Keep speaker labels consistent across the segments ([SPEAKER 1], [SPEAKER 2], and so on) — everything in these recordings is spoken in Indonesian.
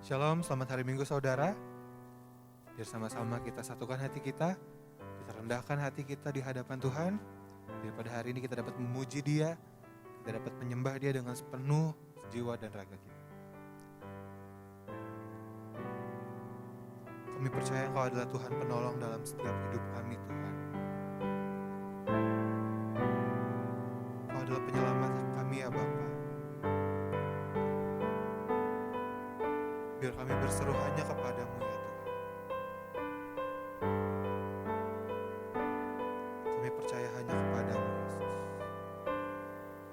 [SPEAKER 1] Shalom, selamat hari Minggu saudara. Biar sama-sama kita satukan hati kita rendahkan hati kita di hadapan Tuhan. Biar pada hari ini kita dapat memuji Dia, kita dapat menyembah Dia dengan sepenuh jiwa dan raga kita. Kami percaya Engkau adalah Tuhan penolong dalam setiap hidup kami, Tuhan. Engkau adalah penyelamat kami, ya Bapa. Biar kami berseru hanya kepadamu, ya Tuhan. Kami percaya hanya kepadamu, Yesus.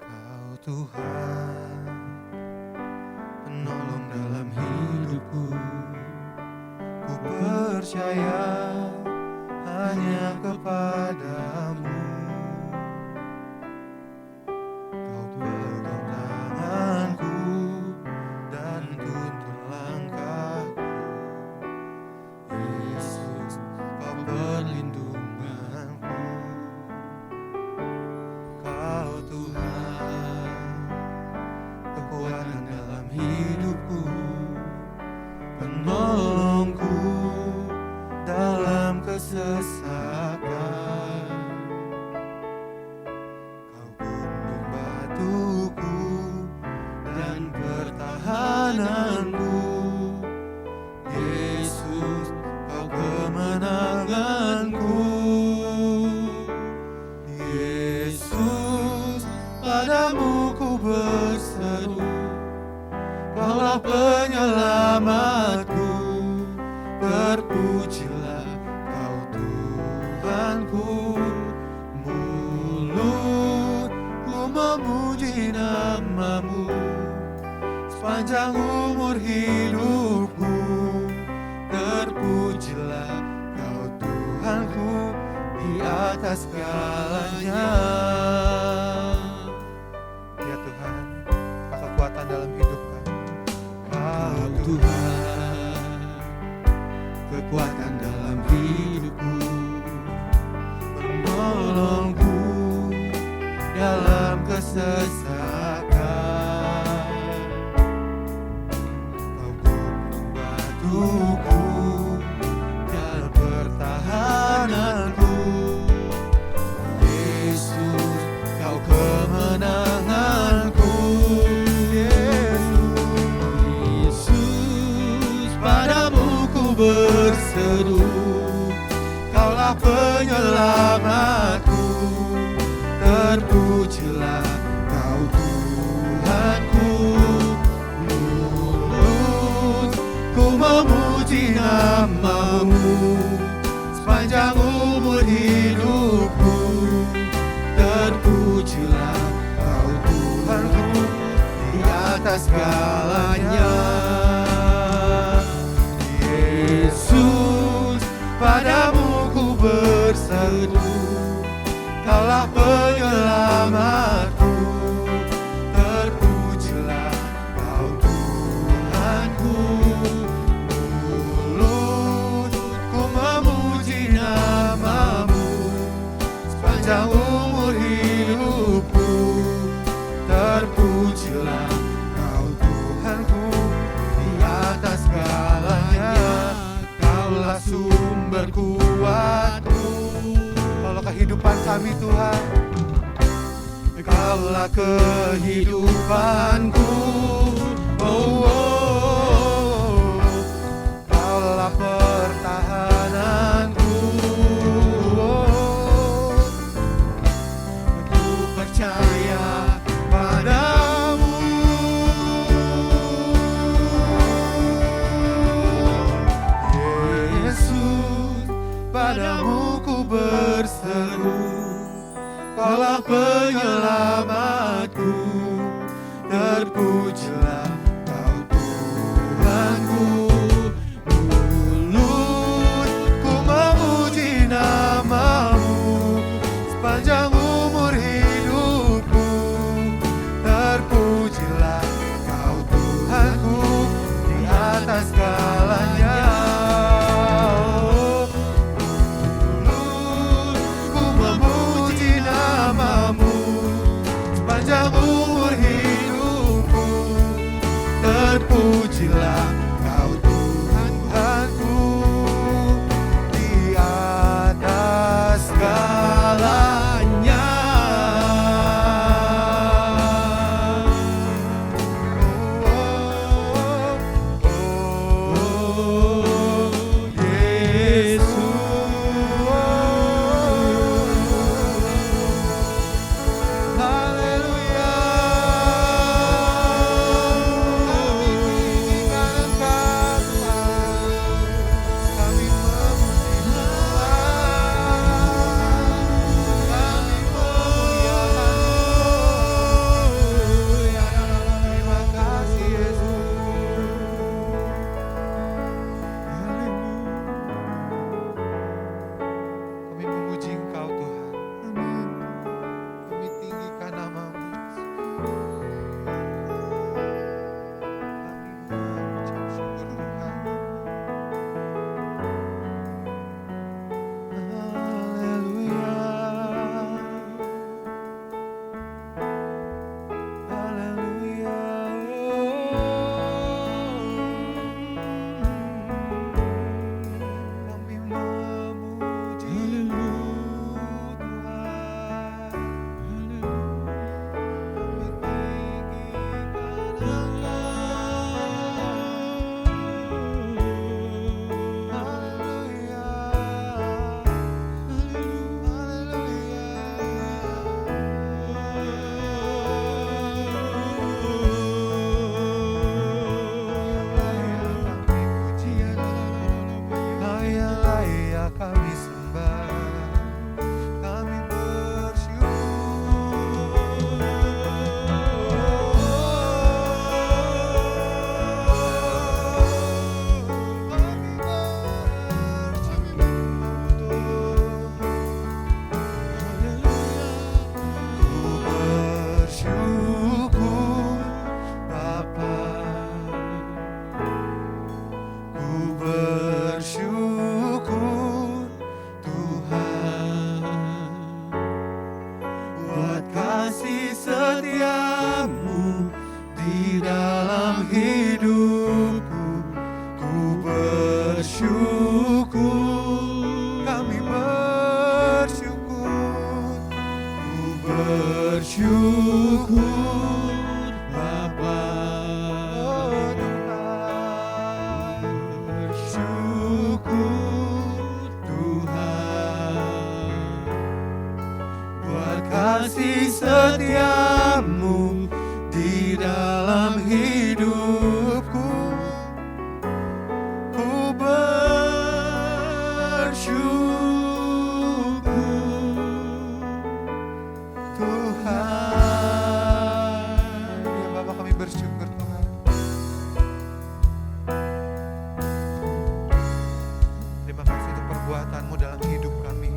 [SPEAKER 1] Kau Tuhan, penolong dalam hidupku. Ku percaya hanya kepadamu. Kau pegang tanganku dan tuntun langkahku. Yesus, Kau perlindunganku. Kau Tuhan, kekuatan dalam hidupku, penolongku dalam kesesakan. Kau gunung batuku dan pertahananku. Yesus, Kau kemenanganku. Yesus, padamu ku berseru, Kaulah penyelamatku. Terpujilah Kau Tuhanku. Mulutku memuji nama-Mu sepanjang umur hidupku. Terpujilah Kau Tuhanku di atas segalanya. Ya Tuhan, Kau kekuatan dalam hidup kami. Kau Tuhan, kekuatan dalam hidupku, penolongku dalam kesesakan. Kau gunung batuku dan pertahananku. Yesus, Kau kemenanganku. Yesus, padamu ku berseru, Kaulah penyelamatku. Terpujilah Kau Tuhanku. Mulutku memuji nama-Mu sepanjang umur hidupku. Terpujilah Kau Tuhanku di atas segalanya. Yesus, padamu ku berseru, Kaulah penyelamatku. Terpujilah Kau Tuhanku. Mulutku memuji nama-Mu sepanjang umur hidupku. Terpujilah Kau Tuhanku di atas segalanya. Kaulah sumber kuatku, Kaulah kehidupan kami Tuhan. Kaulah kehidupanku. Oh, oh, oh. Kaulah pertahananku. Oh, ku percaya padamu. Yesus, padamu ku berseru, Kaulah penyelamatku. Terpujilah Kau Tuhanku. Mulutku memuji nama-Mu sepanjang umur hidupku. Terpujilah Kau Tuhanku di atas segalanya. Mulutku memuji nama-Mu sepanjang umur hidupku. kami sembah, kami bersyukur Bapa, ku bersyukur Tuhan buat kasih setiamu di dalam hidupku. Ku bersyukur, kami bersyukur, ku bersyukur Bapa, oh Tuhan, bersyukur Tuhan buat kasih setiamu di dalam hidupku. Ku bersyukur Tuhan. Ya Bapa, kami bersyukur Tuhan. Terima kasih untuk perbuatan-Mu dalam hidup kami.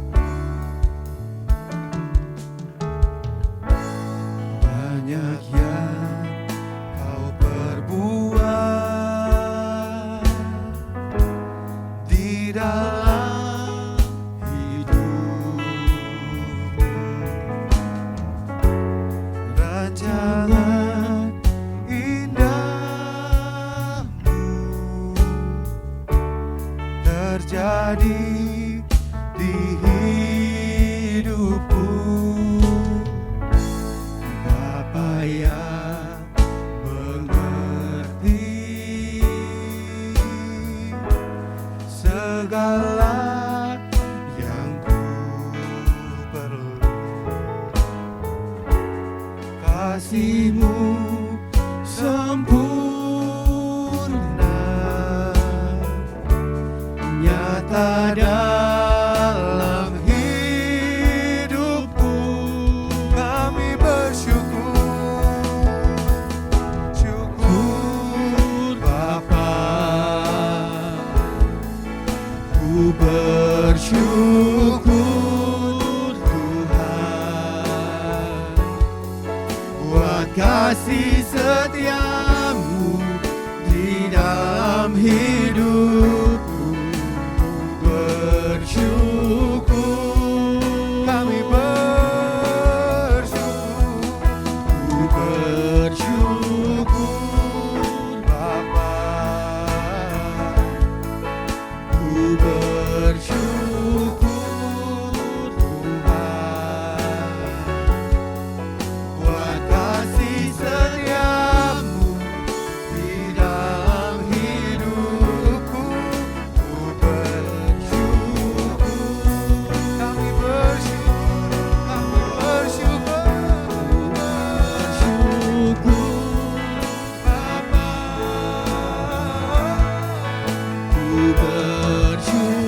[SPEAKER 1] Banyak yang Kau perbuat di dalam hidupku. Rencana indahmu terjadi di hidupku. Bapa yang mengerti segala yang ku perlu, kasih-Mu sempurna nyata dalam hidupku. Kami bersyukur, syukur Bapa, ku bersyukur Tuhan buat kasih setiamu di dalam hidupku. Ku bersyukur, kami bersyukur, ku bersyukur Bapa, ku bersyukur Tuhan buat kasih setiamu di dalam hidupku. Ku bersyukur, kami bersyukur, kami bersyukur, bersyukur Bapa, ku bersyukur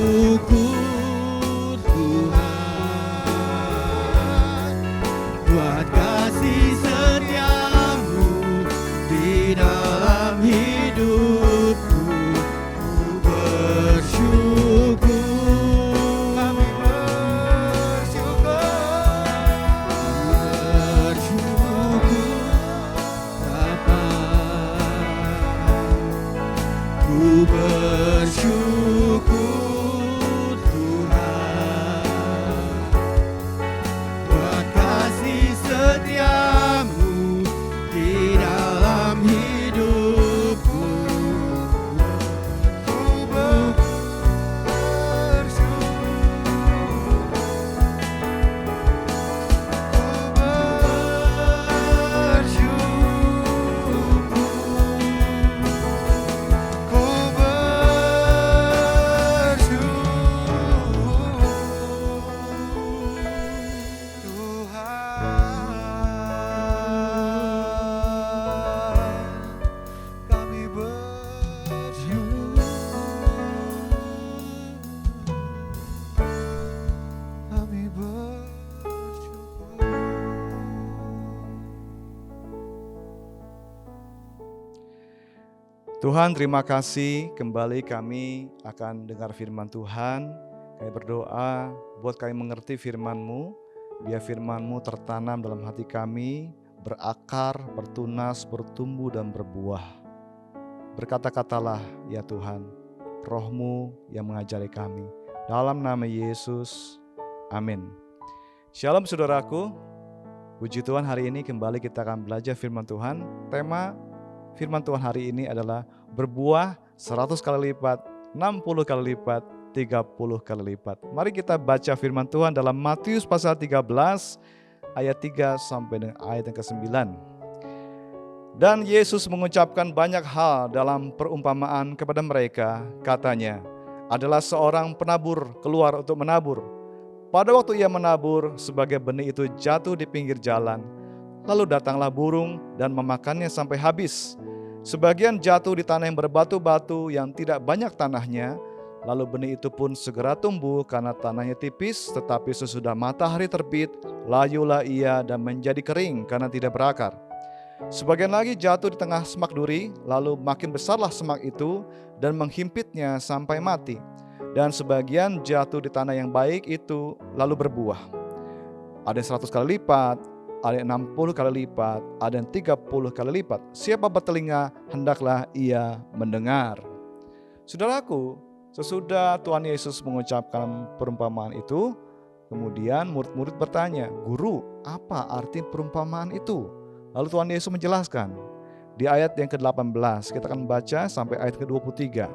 [SPEAKER 2] Tuhan, terima kasih kembali kami akan dengar firman Tuhan. Kami berdoa buat kami mengerti firman-Mu, biar firman-Mu tertanam dalam hati kami, berakar, bertunas, bertumbuh dan berbuah. Berkata-katalah ya Tuhan, Roh-Mu yang mengajari kami. Dalam nama Yesus, amin. Shalom saudaraku, puji Tuhan, hari ini kembali kita akan belajar firman Tuhan. Tema firman Tuhan hari ini adalah berbuah 100 kali lipat, 60 kali lipat, 30 kali lipat. Mari kita baca firman Tuhan dalam Matius pasal 13 ayat 3 sampai dengan ayat yang ke-9. Dan Yesus mengucapkan banyak hal dalam perumpamaan kepada mereka. Katanya, adalah seorang penabur keluar untuk menabur. Pada waktu ia menabur, sebagai benih itu jatuh di pinggir jalan. Lalu datanglah burung dan memakannya sampai habis. Sebagian jatuh di tanah yang berbatu-batu yang tidak banyak tanahnya. Lalu benih itu pun segera tumbuh karena tanahnya tipis. Tetapi sesudah matahari terbit, layulah ia dan menjadi kering karena tidak berakar. Sebagian lagi jatuh di tengah semak duri, lalu makin besarlah semak itu dan menghimpitnya sampai mati. Dan sebagian jatuh di tanah yang baik itu lalu berbuah. Ada yang 100 kali lipat, ada yang 60 kali lipat, ada yang 30 kali lipat. Siapa bertelinga, hendaklah ia mendengar. Saudaraku, sesudah Tuhan Yesus mengucapkan perumpamaan itu, kemudian murid-murid bertanya, "Guru, apa arti perumpamaan itu?" Lalu Tuhan Yesus menjelaskan di ayat yang ke-18, kita akan baca sampai ayat ke-23.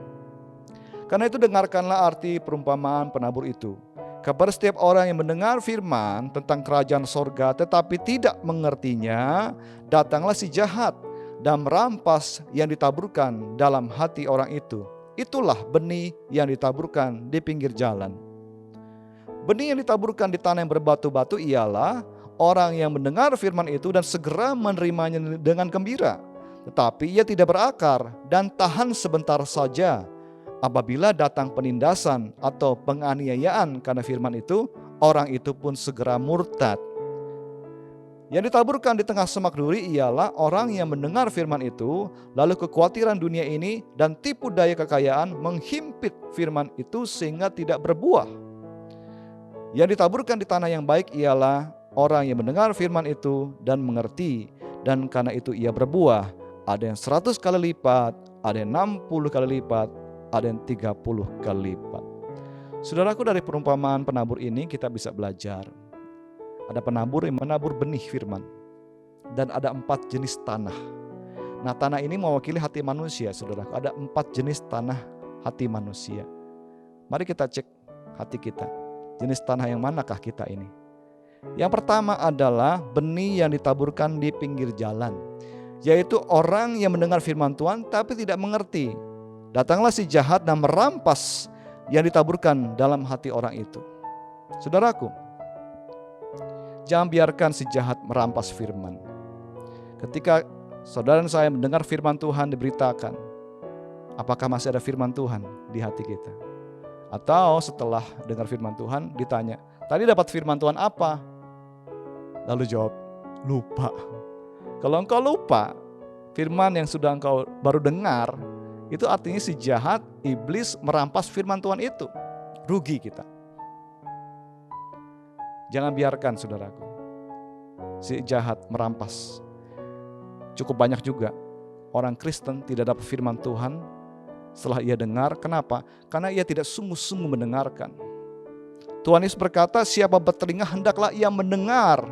[SPEAKER 2] Karena itu dengarkanlah arti perumpamaan penabur itu. Kepada setiap orang yang mendengar firman tentang kerajaan sorga tetapi tidak mengertinya, datanglah si jahat dan merampas yang ditaburkan dalam hati orang itu. Itulah benih yang ditaburkan di pinggir jalan. Benih yang ditaburkan di tanah yang berbatu-batu ialah orang yang mendengar firman itu dan segera menerimanya dengan gembira. Tetapi ia tidak berakar dan tahan sebentar saja. Apabila datang penindasan atau penganiayaan karena firman itu, orang itu pun segera murtad. Yang ditaburkan di tengah semak duri ialah orang yang mendengar firman itu, lalu kekhawatiran dunia ini dan tipu daya kekayaan menghimpit firman itu sehingga tidak berbuah. Yang ditaburkan di tanah yang baik ialah orang yang mendengar firman itu dan mengerti, dan karena itu ia berbuah. Ada yang 100 kali lipat, ada yang 60 kali lipat, ada yang 30 kali lipat. Saudaraku, dari perumpamaan penabur ini kita bisa belajar. Ada penabur yang menabur benih firman. Dan ada 4 jenis tanah. Nah, tanah ini mewakili hati manusia, saudaraku. Ada 4 jenis tanah hati manusia. Mari kita cek hati kita. Jenis tanah yang manakah kita ini? Yang pertama adalah benih yang ditaburkan di pinggir jalan, yaitu orang yang mendengar firman Tuhan tapi tidak mengerti. Datanglah si jahat dan merampas yang ditaburkan dalam hati orang itu. Saudaraku, jangan biarkan si jahat merampas firman. Ketika saudara dan saya mendengar firman Tuhan diberitakan, apakah masih ada firman Tuhan di hati kita? Atau setelah dengar firman Tuhan ditanya, tadi dapat firman Tuhan apa? Lalu jawab, lupa. Kalau engkau lupa firman yang sudah engkau baru dengar, itu artinya si jahat, iblis merampas firman Tuhan itu. Rugi kita. Jangan biarkan, saudaraku, si jahat merampas. Cukup banyak juga orang Kristen tidak dapat firman Tuhan setelah ia dengar. Kenapa? Karena ia tidak sungguh-sungguh mendengarkan. Tuhan Yesus berkata, siapa bertelinga hendaklah ia mendengar.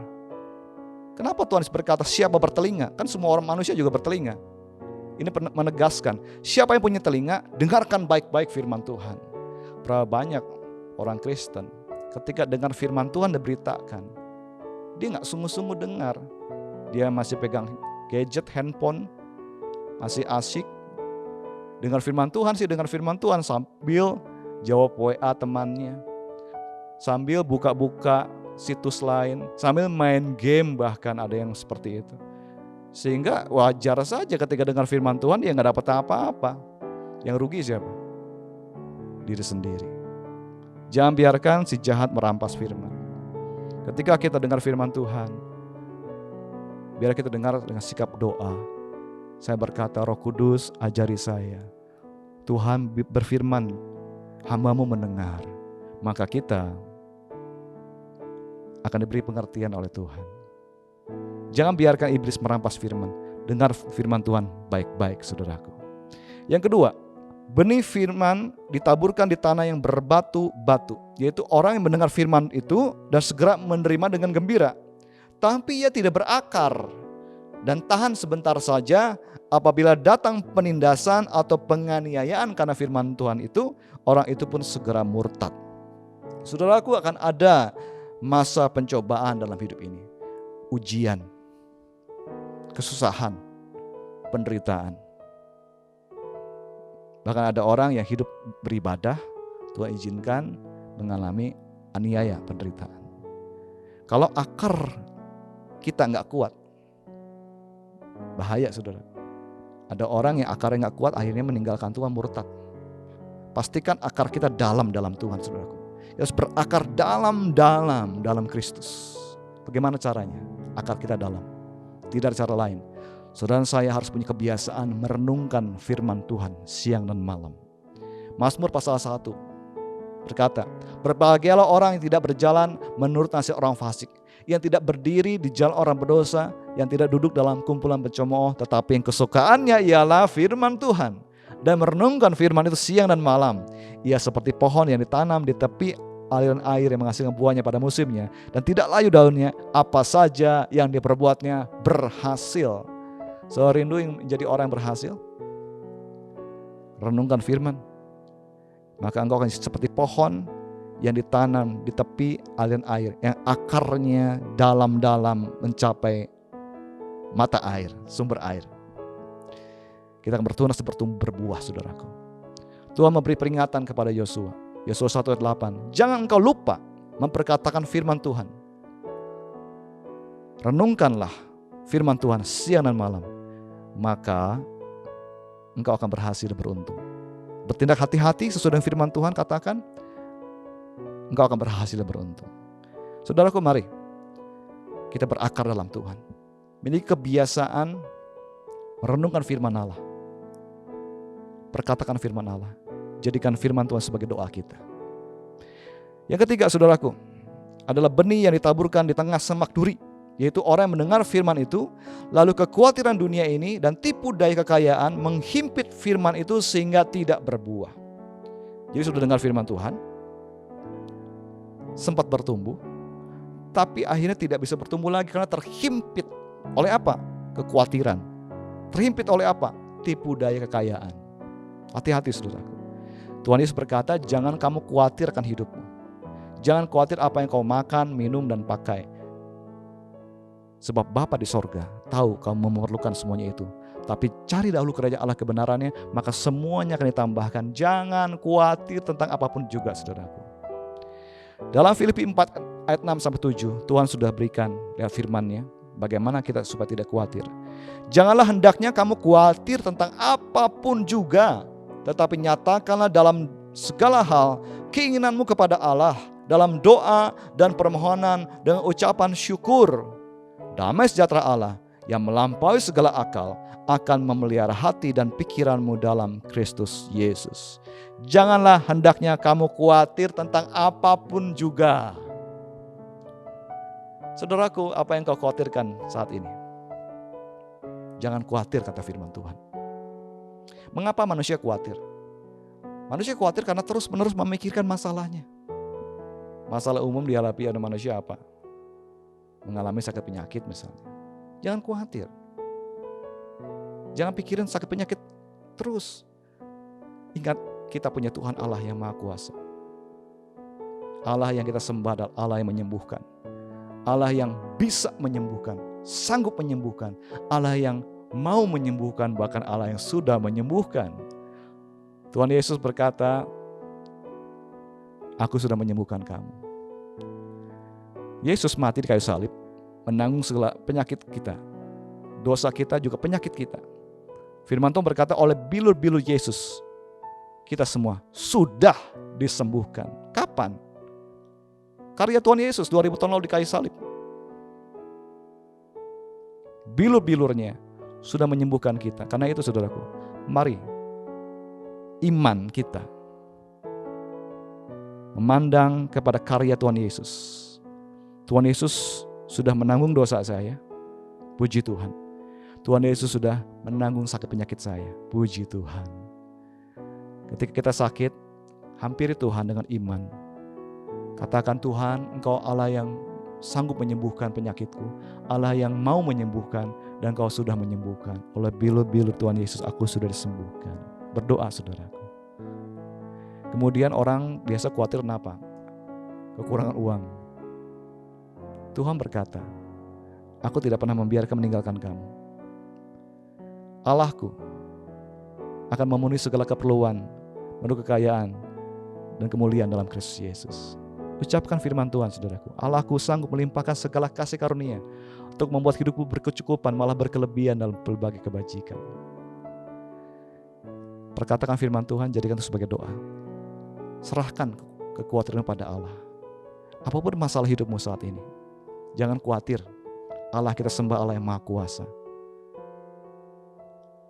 [SPEAKER 2] Kenapa Tuhan Yesus berkata siapa bertelinga? Kan semua orang manusia juga bertelinga. Ini menegaskan, siapa yang punya telinga, dengarkan baik-baik firman Tuhan. Berapa banyak orang Kristen ketika dengar firman Tuhan diberitakan, dia gak sungguh-sungguh dengar. Dia masih pegang gadget, handphone, masih asyik. Dengar firman Tuhan sih, dengar firman Tuhan sambil jawab WA temannya, sambil buka-buka situs lain, sambil main game, bahkan ada yang seperti itu. Sehingga wajar saja ketika dengar firman Tuhan dia gak dapat apa-apa. Yang rugi siapa? Diri sendiri. Jangan biarkan si jahat merampas firman. Ketika kita dengar firman Tuhan, biar kita dengar dengan sikap doa, Saya berkata, Roh Kudus ajari saya. Tuhan berfirman, hamba-Mu mendengar. Maka kita akan diberi pengertian oleh Tuhan. Jangan biarkan iblis merampas firman. Dengar firman Tuhan baik-baik, saudaraku. Yang kedua, benih firman ditaburkan di tanah yang berbatu-batu, yaitu orang yang mendengar firman itu dan segera menerima dengan gembira. Tapi ia tidak berakar dan tahan sebentar saja. Apabila datang penindasan atau penganiayaan karena firman Tuhan itu, orang itu pun segera murtad. Saudaraku, akan ada masa pencobaan dalam hidup ini. Ujian, kesusahan, penderitaan. Bahkan ada orang yang hidup beribadah, Tuhan izinkan mengalami aniaya, penderitaan. Kalau akar kita nggak kuat, bahaya, saudara. Ada orang yang akarnya nggak kuat, akhirnya meninggalkan Tuhan, murtad. Pastikan akar kita dalam Tuhan, saudaraku. Kita harus berakar dalam Kristus. Bagaimana caranya? Akar kita dalam. Tidak ada cara lain. Saudara saya harus punya kebiasaan merenungkan firman Tuhan siang dan malam. Mazmur pasal 1 berkata, berbahagialah orang yang tidak berjalan menurut nasihat orang fasik, yang tidak berdiri di jalan orang berdosa, yang tidak duduk dalam kumpulan pencemooh, tetapi yang kesukaannya ialah firman Tuhan, dan merenungkan firman itu siang dan malam. Ia seperti pohon yang ditanam di tepi aliran air yang menghasilkan buahnya pada musimnya, dan tidak layu daunnya. Apa saja yang diperbuatnya berhasil. So, rindu menjadi orang yang berhasil? Renungkan firman, maka engkau akan seperti pohon yang ditanam di tepi aliran air, yang akarnya dalam-dalam mencapai mata air, sumber air. Kita akan bertunas berbuah, saudaraku. Tuhan memberi peringatan kepada Yosua. Yosua 1 ayat 8. Jangan engkau lupa memperkatakan firman Tuhan. Renungkanlah firman Tuhan siang dan malam, maka engkau akan berhasil dan beruntung. Bertindak hati-hati sesuai dengan firman Tuhan, katakan, engkau akan berhasil dan beruntung. Saudaraku, mari kita berakar dalam Tuhan. Miliki kebiasaan merenungkan firman Allah. Perkatakan firman Allah. Jadikan firman Tuhan sebagai doa kita. Yang ketiga, saudaraku, adalah benih yang ditaburkan di tengah semak duri. Yaitu orang yang mendengar firman itu, lalu kekhawatiran dunia ini dan tipu daya kekayaan menghimpit firman itu sehingga tidak berbuah. Jadi sudah dengar firman Tuhan, sempat bertumbuh, tapi akhirnya tidak bisa bertumbuh lagi karena terhimpit oleh apa? Kekhawatiran. Terhimpit oleh apa? Tipu daya kekayaan. Hati-hati, saudaraku. Tuhan Yesus berkata, jangan kamu khawatirkan hidupmu. Jangan khawatir apa yang kau makan, minum, dan pakai. Sebab Bapa di sorga tahu kamu memerlukan semuanya itu. Tapi cari dahulu kerajaan Allah, kebenarannya, maka semuanya akan ditambahkan. Jangan khawatir tentang apapun juga, saudaraku. Dalam Filipi 4 ayat 6-7, Tuhan sudah berikan lihat firman-Nya, bagaimana kita supaya tidak khawatir. Janganlah hendaknya kamu khawatir tentang apapun juga, tetapi nyatakanlah dalam segala hal keinginanmu kepada Allah dalam doa dan permohonan dengan ucapan syukur. Damai sejahtera Allah yang melampaui segala akal akan memelihara hati dan pikiranmu dalam Kristus Yesus. Janganlah hendaknya kamu khawatir tentang apapun juga. Saudaraku, apa yang kau khawatirkan saat ini? Jangan khawatir, kata firman Tuhan. Mengapa manusia khawatir? Manusia khawatir karena terus-menerus memikirkan masalahnya. Masalah umum dihadapi oleh manusia apa? Mengalami sakit penyakit misalnya. Jangan khawatir. Jangan pikirin sakit penyakit terus. Ingat, kita punya Tuhan Allah yang Maha Kuasa. Allah yang kita sembah adalah Allah yang menyembuhkan. Allah yang bisa menyembuhkan, sanggup menyembuhkan. Allah yang mau menyembuhkan, bahkan Allah yang sudah menyembuhkan. Tuhan Yesus berkata, aku sudah menyembuhkan kamu. Yesus mati di kayu salib, menanggung segala penyakit kita. Dosa kita juga penyakit kita. Firman Tuhan berkata, oleh bilur-bilur Yesus, kita semua sudah disembuhkan. Kapan? Karya Tuhan Yesus 2000 tahun lalu di kayu salib. Bilur-bilurnya, sudah menyembuhkan kita. Karena itu saudaraku, mari iman kita memandang kepada karya Tuhan Yesus. Tuhan Yesus sudah menanggung dosa saya. Puji Tuhan. Tuhan Yesus sudah menanggung sakit penyakit saya. Puji Tuhan. Ketika kita sakit, hampiri Tuhan dengan iman. Katakan, Tuhan, Engkau Allah yang sanggup menyembuhkan penyakitku. Allah yang mau menyembuhkan, dan Engkau sudah menyembuhkan. Oleh bilur-bilur Tuhan Yesus aku sudah disembuhkan. Berdoa saudaraku. Kemudian orang biasa khawatir kenapa? Kekurangan uang. Tuhan berkata, aku tidak pernah membiarkan meninggalkan kamu. Allahku akan memenuhi segala keperluan, menurut kekayaan dan kemuliaan dalam Kristus Yesus. Ucapkan firman Tuhan saudaraku. Allahku sanggup melimpahkan segala kasih karunia untuk membuat hidupku berkecukupan, malah berkelebihan dalam berbagai kebajikan. Perkatakan firman Tuhan, jadikan itu sebagai doa. Serahkan kekhawatiran pada Allah. Apapun masalah hidupmu saat ini, jangan khawatir. Allah kita sembah Allah yang Maha Kuasa.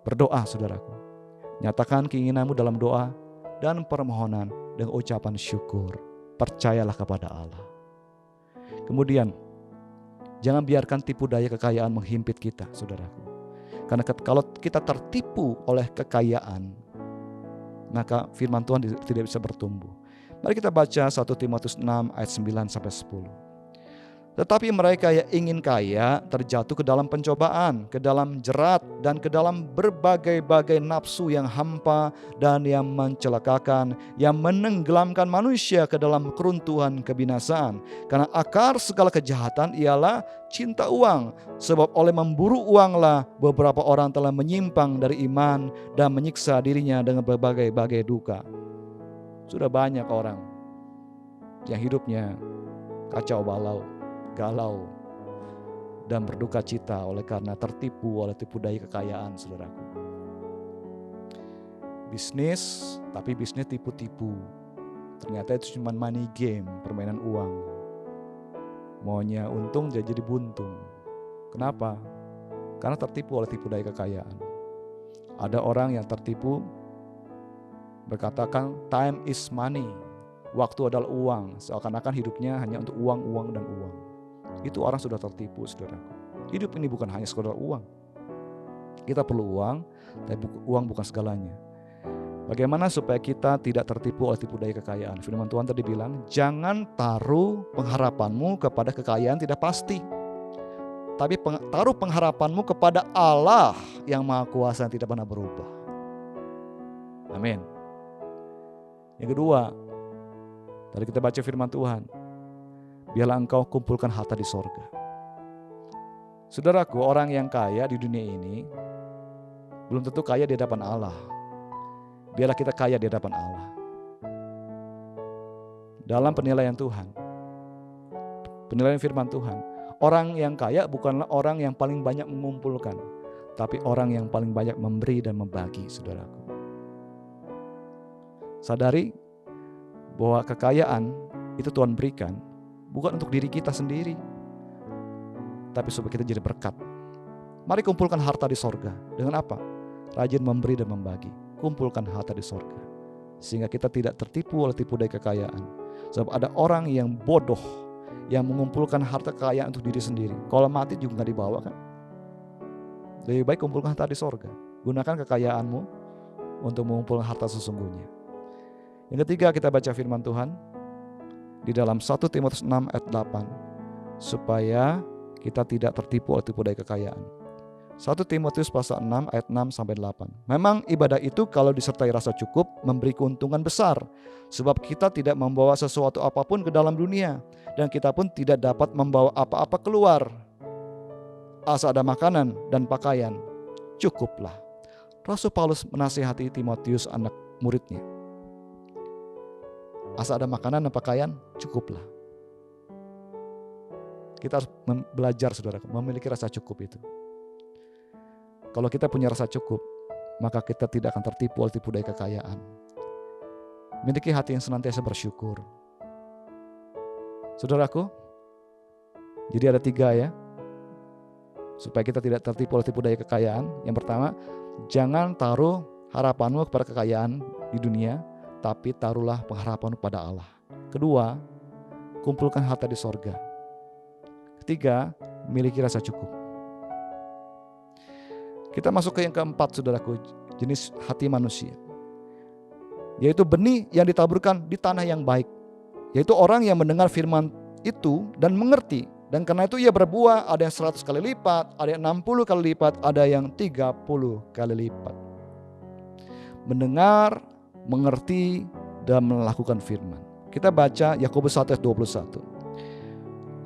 [SPEAKER 2] Berdoa saudaraku. Nyatakan keinginanmu dalam doa dan permohonan dengan ucapan syukur. Percayalah kepada Allah. Kemudian, jangan biarkan tipu daya kekayaan menghimpit kita, saudaraku. Karena kalau kita tertipu oleh kekayaan, maka firman Tuhan tidak bisa bertumbuh. Mari kita baca 1 Timotius 6 ayat 9-10. Tetapi mereka yang ingin kaya terjatuh ke dalam pencobaan, ke dalam jerat, dan ke dalam berbagai-bagai nafsu yang hampa dan yang mencelakakan, yang menenggelamkan manusia ke dalam keruntuhan kebinasaan. Karena akar segala kejahatan ialah cinta uang, sebab oleh memburu uanglah beberapa orang telah menyimpang dari iman dan menyiksa dirinya dengan berbagai-bagai duka. Sudah banyak orang yang hidupnya kacau balau, galau, dan berduka cita oleh karena tertipu oleh tipu daya kekayaan, saudaraku. Bisnis, tapi bisnis tipu-tipu. Ternyata itu cuma money game, permainan uang. Maunya untung jadi buntung. Kenapa? Karena tertipu oleh tipu daya kekayaan. Ada orang yang tertipu berkatakan time is money. Waktu adalah uang. Seakan-akan hidupnya hanya untuk uang, uang, dan uang. Itu orang sudah tertipu, saudaraku. Hidup ini bukan hanya sekedar uang. Kita perlu uang, tapi uang bukan segalanya. Bagaimana supaya kita tidak tertipu oleh tipu daya kekayaan? Firman Tuhan tadi bilang, jangan taruh pengharapanmu kepada kekayaan tidak pasti. Tapi taruh pengharapanmu kepada Allah yang Maha Kuasa yang tidak pernah berubah. Amin. Yang kedua, tadi kita baca firman Tuhan, biarlah engkau kumpulkan harta di sorga. Saudaraku, orang yang kaya di dunia ini belum tentu kaya di hadapan Allah. Biarlah kita kaya di hadapan Allah. Dalam penilaian Tuhan, penilaian firman Tuhan, orang yang kaya bukanlah orang yang paling banyak mengumpulkan, tapi orang yang paling banyak memberi dan membagi, saudaraku. Sadari bahwa kekayaan itu Tuhan berikan bukan untuk diri kita sendiri, tapi supaya kita jadi berkat. Mari kumpulkan harta di sorga. Dengan apa? Rajin memberi dan membagi. Kumpulkan harta di sorga, sehingga kita tidak tertipu oleh tipu daya kekayaan. Sebab ada orang yang bodoh yang mengumpulkan harta kekayaan untuk diri sendiri. Kalau mati juga gak dibawa kan? Lebih baik kumpulkan harta di sorga. Gunakan kekayaanmu untuk mengumpulkan harta sesungguhnya. Yang ketiga, kita baca firman Tuhan di dalam 1 Timotius 6 ayat 8, supaya kita tidak tertipu oleh tipu daya kekayaan. 1 Timotius pasal 6 ayat 6-8. Memang ibadah itu kalau disertai rasa cukup memberi keuntungan besar, sebab kita tidak membawa sesuatu apapun ke dalam dunia, dan kita pun tidak dapat membawa apa-apa keluar. Asal ada makanan dan pakaian, cukuplah. Rasul Paulus menasihati Timotius, anak muridnya. Asal ada makanan dan pakaian, cukuplah. Kita harus belajar, saudaraku, memiliki rasa cukup itu. Kalau kita punya rasa cukup, maka kita tidak akan tertipu oleh tipu daya kekayaan. Miliki hati yang senantiasa bersyukur. Saudaraku, jadi ada 3 ya. supaya kita tidak tertipu oleh tipu daya kekayaan. Yang pertama, jangan taruh harapanmu kepada kekayaan di dunia, tapi taruhlah pengharapanmu pada Allah. Kedua, kumpulkan harta di sorga. Ketiga, miliki rasa cukup. Kita masuk ke yang keempat, saudaraku, jenis hati manusia, yaitu benih yang ditaburkan di tanah yang baik, yaitu orang yang mendengar firman itu dan mengerti, dan karena itu ia berbuah, ada yang 100 kali lipat, ada yang 60 kali lipat, ada yang 30 kali lipat. Mendengar, mengerti, dan melakukan firman. Kita baca Yakobus 1 ayat 21.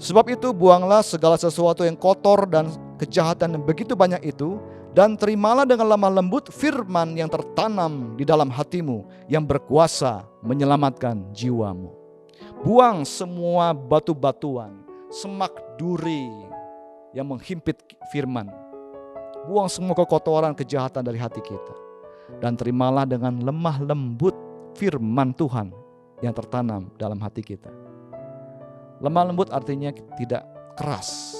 [SPEAKER 2] Sebab itu buanglah segala sesuatu yang kotor dan kejahatan yang begitu banyak itu, dan terimalah dengan lemah lembut firman yang tertanam di dalam hatimu, yang berkuasa menyelamatkan jiwamu. Buang semua batu-batuan, semak duri yang menghimpit firman. Buang semua kekotoran, kejahatan dari hati kita, dan terimalah dengan lemah lembut firman Tuhan yang tertanam dalam hati kita. Lemah lembut artinya tidak keras.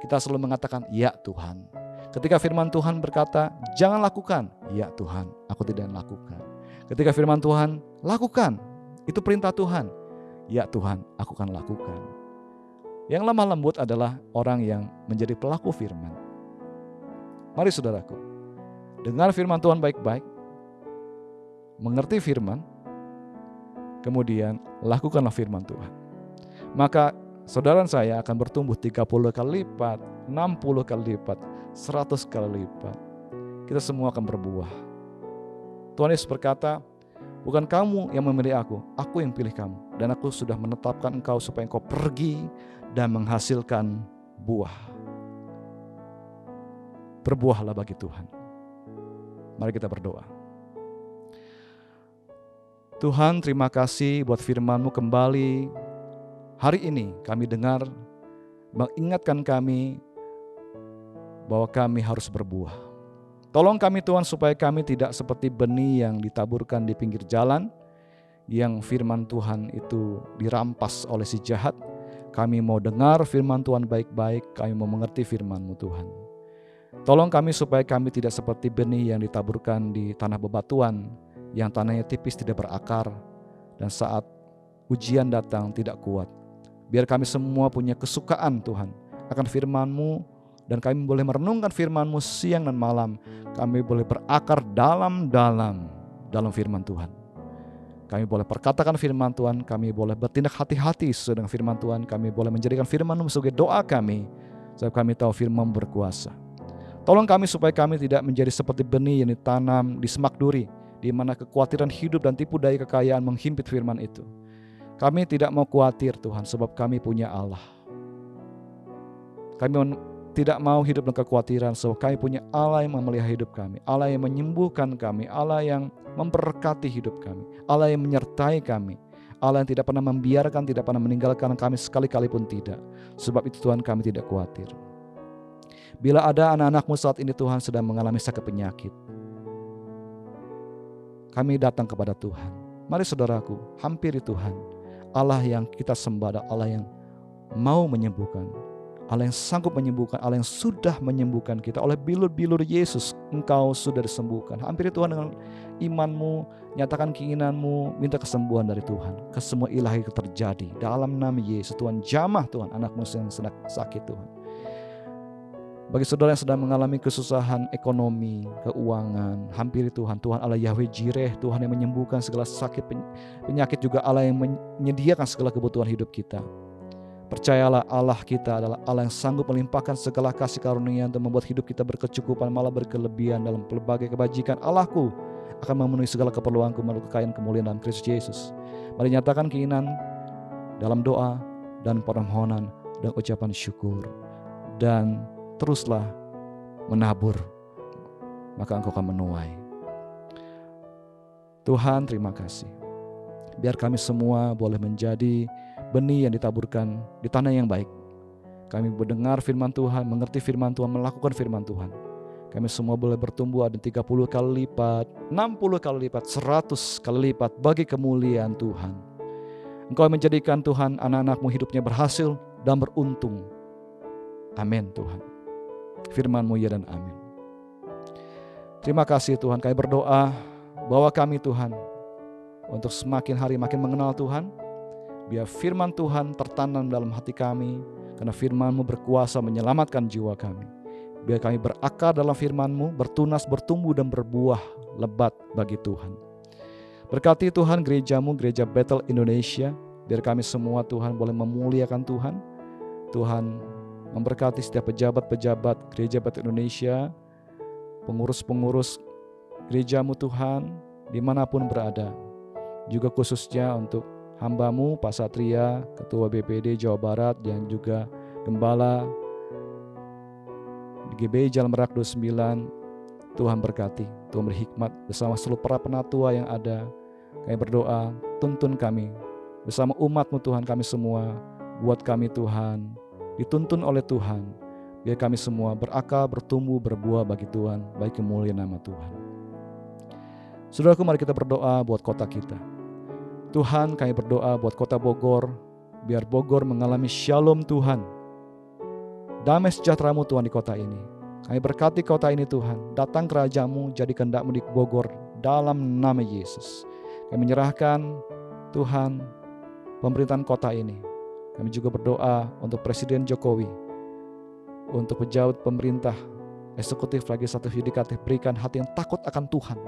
[SPEAKER 2] Kita selalu mengatakan, ya Tuhan. Ketika firman Tuhan berkata, jangan lakukan, ya Tuhan, aku tidak lakukan. Ketika firman Tuhan, lakukan, itu perintah Tuhan, ya Tuhan, aku akan lakukan. Yang lemah lembut adalah orang yang menjadi pelaku firman. Mari saudaraku, dengar firman Tuhan baik-baik, mengerti firman, kemudian lakukanlah firman Tuhan. Maka saudara saya akan bertumbuh 30 kali lipat, 60 kali lipat, 100 kali lipat. Kita semua akan berbuah. Tuhan Yesus berkata, bukan kamu yang memilih aku yang pilih kamu. Dan aku sudah menetapkan engkau supaya engkau pergi dan menghasilkan buah. Berbuahlah bagi Tuhan. Mari kita berdoa. Tuhan, terima kasih buat firman-Mu kembali. Hari ini kami dengar, mengingatkan kami bahwa kami harus berbuah. Tolong kami Tuhan supaya kami tidak seperti benih yang ditaburkan di pinggir jalan, yang firman Tuhan itu dirampas oleh si jahat. Kami mau dengar firman Tuhan baik-baik, kami mau mengerti firman-Mu Tuhan. Tolong kami supaya kami tidak seperti benih yang ditaburkan di tanah bebatuan, yang tanahnya tipis tidak berakar, dan saat ujian datang tidak kuat. Biar kami semua punya kesukaan Tuhan akan firman-Mu, dan kami boleh merenungkan firman-Mu siang dan malam. Kami boleh berakar dalam firman Tuhan. Kami boleh perkatakan firman Tuhan, kami boleh bertindak hati-hati sesuai dengan firman Tuhan. Kami boleh menjadikan firman-Mu sebagai doa kami, sebab kami tahu firman berkuasa. Tolong kami supaya kami tidak menjadi seperti benih yang ditanam di semak duri, di mana kekhawatiran hidup dan tipu daya kekayaan menghimpit firman itu. Kami tidak mau khawatir Tuhan, sebab kami punya Allah. Kami tidak mau hidup dengan kekhawatiran, sebab kami punya Allah yang memelihara hidup kami, Allah yang menyembuhkan kami, Allah yang memberkati hidup kami, Allah yang menyertai kami, Allah yang tidak pernah membiarkan, tidak pernah meninggalkan kami sekali-kali pun tidak. Sebab itu Tuhan, kami tidak khawatir. Bila ada anak-anak-Mu saat ini Tuhan sedang mengalami sakit penyakit, kami datang kepada Tuhan. Mari saudaraku, hampiri Tuhan. Allah yang kita sembah adalah Allah yang mau menyembuhkan, Allah yang sanggup menyembuhkan, Allah yang sudah menyembuhkan kita. Oleh bilur-bilur Yesus engkau sudah disembuhkan. Hampiri Tuhan dengan iman-Mu, nyatakan keinginan-Mu, minta kesembuhan dari Tuhan. Kesemua ilahi terjadi dalam nama Yesus. Tuhan, jamah Tuhan anak-Mu yang sedang sakit Tuhan. Bagi saudara yang sedang mengalami kesusahan ekonomi, keuangan, hampiri Tuhan. Tuhan Allah Yahweh Jireh, Tuhan yang menyembuhkan segala sakit penyakit, juga Allah yang menyediakan segala kebutuhan hidup kita. Percayalah, Allah kita adalah Allah yang sanggup melimpahkan segala kasih karunia untuk membuat hidup kita berkecukupan, malah berkelebihan dalam berbagai kebajikan. Allahku akan memenuhi segala keperluanku melalui kekayaan kemuliaan dalam Kristus Yesus. Mari nyatakan keinginan dalam doa dan permohonan dan ucapan syukur, dan teruslah menabur, maka engkau akan menuai. Tuhan, terima kasih. Biar kami semua boleh menjadi benih yang ditaburkan di tanah yang baik. Kami mendengar firman Tuhan, mengerti firman Tuhan, melakukan firman Tuhan. Kami semua boleh bertumbuh ada 30 kali lipat, 60 kali lipat, 100 kali lipat bagi kemuliaan Tuhan. Engkau menjadikan Tuhan anak-anak-Mu hidupnya berhasil dan beruntung. Amin Tuhan. firman-Mu ya dan amin. Terima kasih Tuhan, kami berdoa bahwa kami Tuhan untuk semakin hari makin mengenal Tuhan. Biar firman Tuhan tertanam dalam hati kami, karena firman-Mu berkuasa menyelamatkan jiwa kami. Biar kami berakar dalam firman-Mu, bertunas, bertumbuh dan berbuah lebat bagi Tuhan. Berkati Tuhan gereja-Mu, Gereja Bethel Indonesia. Biar kami semua Tuhan boleh memuliakan Tuhan. Tuhan memberkati setiap pejabat-pejabat Gereja Bethel Indonesia, pengurus-pengurus gereja-Mu Tuhan, dimanapun berada. Juga khususnya untuk hamba-Mu Pak Satria, Ketua BPD Jawa Barat, dan juga Gembala di GBI Jalan Merak 29. Tuhan berkati, Tuhan berhikmat bersama seluruh para penatua yang ada. Kami berdoa, tuntun kami bersama umat-Mu Tuhan, kami semua. Buat kami Tuhan, dituntun oleh Tuhan. Biar kami semua berakal, bertumbuh, berbuah bagi Tuhan, bagi kemuliaan nama Tuhan. Saudaraku, mari kita berdoa buat kota kita. Tuhan, kami berdoa buat kota Bogor. Biar Bogor mengalami shalom Tuhan. Damai sejahtera-Mu Tuhan di kota ini. Kami berkati kota ini Tuhan. Datang kerajaan-Mu, jadi kehendak-Mu di Bogor dalam nama Yesus. Kami menyerahkan Tuhan pemerintahan kota ini. Kami juga berdoa untuk Presiden Jokowi, untuk pejabat pemerintah, eksekutif, legislatif, yudikatif. Berikan hati yang takut akan Tuhan.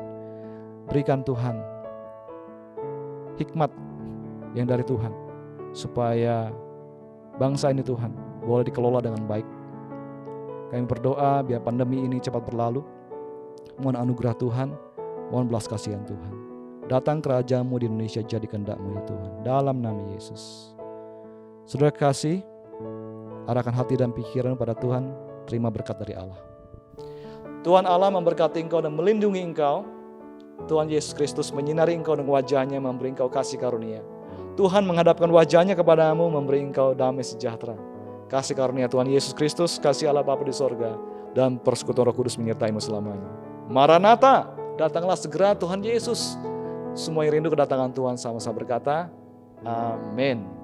[SPEAKER 2] Berikan Tuhan hikmat yang dari Tuhan, supaya bangsa ini Tuhan boleh dikelola dengan baik. Kami berdoa biar pandemi ini cepat berlalu. Mohon anugerah Tuhan, mohon belas kasihan Tuhan. Datang kerajaan-Mu di Indonesia, jadi kehendak-Mu ya Tuhan, dalam nama Yesus. Saudara kasih, arahkan hati dan pikiran pada Tuhan, terima berkat dari Allah. Tuhan Allah memberkati engkau dan melindungi engkau. Tuhan Yesus Kristus menyinari engkau dengan wajahnya, memberi engkau kasih karunia. Tuhan menghadapkan wajahnya kepadamu, memberi engkau damai sejahtera. Kasih karunia Tuhan Yesus Kristus, kasih Allah Bapa di sorga, dan persekutuan Roh Kudus menyertai-Mu selamanya. Maranatha, datanglah segera Tuhan Yesus. Semua yang rindu kedatangan Tuhan sama-sama berkata, amin.